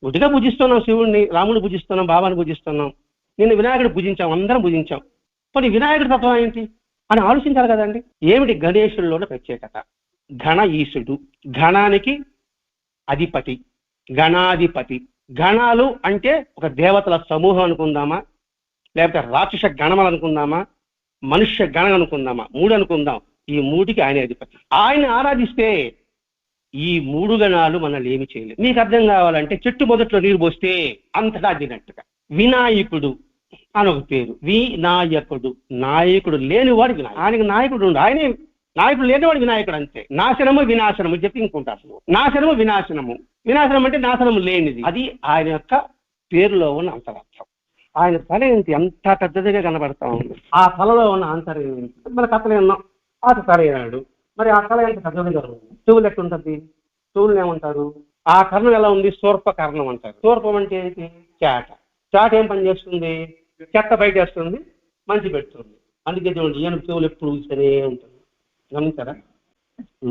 గుడ్డిగా పూజిస్తున్నాం శివుడిని, రాముడిని పూజిస్తున్నాం, బాబాని పూజిస్తున్నాం, నిన్ను వినాయకుడు పూజించాం, అందరం పూజించాం. మరి వినాయకుడి తత్వం ఏంటి అని ఆలోచించాలి కదండి. ఏమిటి గణేశుల్లోని ప్రత్యేకత? గణ ఈశుడు, గణానికి అధిపతి, గణాధిపతి. గణాలు అంటే ఒక దేవతల సమూహం అనుకుందామా, లేకపోతే రాక్షస గణమలు అనుకుందామా, మనుష్య గణం అనుకుందామా, 3 అనుకుందాం. ఈ 3కి ఆయన అధిపతి. ఆయన ఆరాధిస్తే ఈ 3 గణాలు మనల్ని ఏమి చేయలేదు. మీకు అర్థం కావాలంటే చెట్టు మొదట్లో నీరు పోస్తే అంతటా దినట్టుగా. వినాయకుడు అని ఒక పేరు. వినాయకుడు, నాయకుడు లేనివాడు వినాయకుడు. ఆయనకి నాయకుడు ఉండు, ఆయనే నాయకుడు లేనివాడు వినాయకుడు. అంతే. నాశనము వినాశనము చెప్పి ఇంకుంటారు. నాశనము వినాశనము, వినాశనం అంటే నాశనము లేనిది. అది ఆయన యొక్క పేరులో ఉన్న అంతరార్థం. ఆయన తల ఏంటి ఎంత పెద్దదిగా కనబడతా ఉంది, ఆ తలలో ఉన్న అంతరం ఏంటి? మన కథలు ఉన్నాం, ఆ తల అయినాడు. మరి ఆ తల ఎంత పెద్దదిగా ఉంది. చెవులు ఎట్లుంటది? చెవులు ఏమంటారు? ఆ కర్ణం ఎలా ఉంది? శూర్ప కర్ణం అంటారు. శూర్పం అంటే ఏంటి? చాట. చాట ఏం పని చేస్తుంది? చెత్త బయట వేస్తుంది, మంచి పెడుతుంది. అందుకే చూడండి, ఏనుగు చెవులు ఎప్పుడు ఊస్తూనే ఉంటుంది. గమనించారా?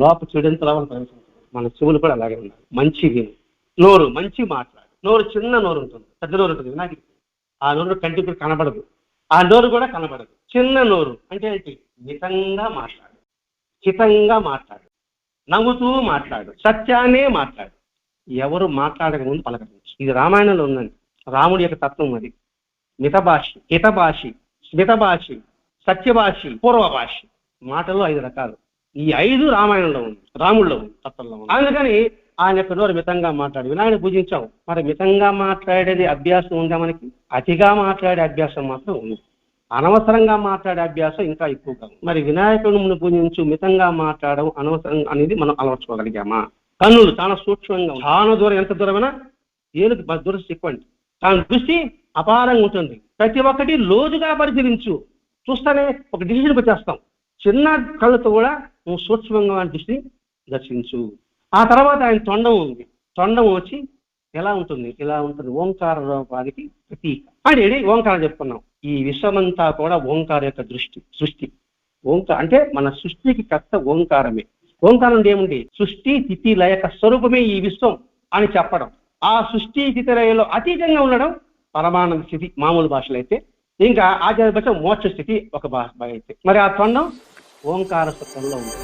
లోప చెడెంతలా మన చెవులు కూడా అలాగే ఉన్నాయి. మంచి విను, నోరు మంచి మాట్లాడు. నోరు చిన్న నోరు ఉంటుంది, పెద్ద నోరు ఉంటుంది. నాకు ఆ నోరు కంటికి కనబడదు, ఆ నోరు కూడా కనబడదు. చిన్న నోరు అంటే ఏంటి? మితంగా మాట్లాడు, చితంగా మాట్లాడు, నవ్వుతూ మాట్లాడు, సత్యాన్నే మాట్లాడు. ఎవరు మాట్లాడక ముందు పలకరించు. ఇది రామాయణంలో ఉందండి. రాముడి యొక్క తత్వం అది. మితభాషి, హితభాషి, స్మితభాషి, సత్యభాషి, పూర్వభాషి. మాటల్లో 5 రకాలు. ఈ 5 రామాయణంలో ఉంది, రాముల్లో ఉంది, తత్వంలో ఉంది. అందుకని ఆయన యొక్క నోరు మితంగా మాట్లాడు. వినాయకుడిని పూజించాం, మరి మితంగా మాట్లాడేది అభ్యాసం ఉందా మనకి? అతిగా మాట్లాడే అభ్యాసం మాత్రం ఉంది. అనవసరంగా మాట్లాడే అభ్యాసం ఇంకా ఎక్కువగా ఉంది. మరి వినాయకుడిని పూజించు, మితంగా మాట్లాడడం అనవసరం అనేది మనం అలవర్చుకోగలిగామా? కన్నులు చాలా సూక్ష్మంగా, చాలా దూరం, ఎంత దూరమైనా ఏనుగు దృష్టి ఎక్కువండి. దాని దృష్టి అపారంగా ఉంటుంది. ప్రతి ఒక్కటి లోతుగా పరిశీలించు. చూస్తేనే ఒక డిసిషన్కి వచ్చేస్తాం. చిన్న కళ్ళతో కూడా నువ్వు సూక్ష్మంగా దృష్టిని దర్శించు. ఆ తర్వాత ఆయన తొండం ఉంది. తొండం వచ్చి ఎలా ఉంటుంది? ఇలా ఉంటుంది. ఓంకార రూపానికి ప్రతీక అంటే ఓంకారం చెప్పుకున్నాం. ఈ విశ్వమంతా కూడా ఓంకార యొక్క సృష్టి. ఓంకార అంటే మన సృష్టికి కర్త ఓంకారమే. ఓంకారం ఏముంది? సృష్టి స్థితి లయక స్వరూపమే ఈ విశ్వం అని చెప్పడం. ఆ సృష్టి స్థితి లయలో అతీతంగా ఉండడం పరమానంద స్థితి మామూలు భాషలో అయితే. ఇంకా ఆచార్య భాష మోక్ష స్థితి ఒక భాష అయితే. మరి ఆ తొండం ఓంకార సత్వంలో ఉంది.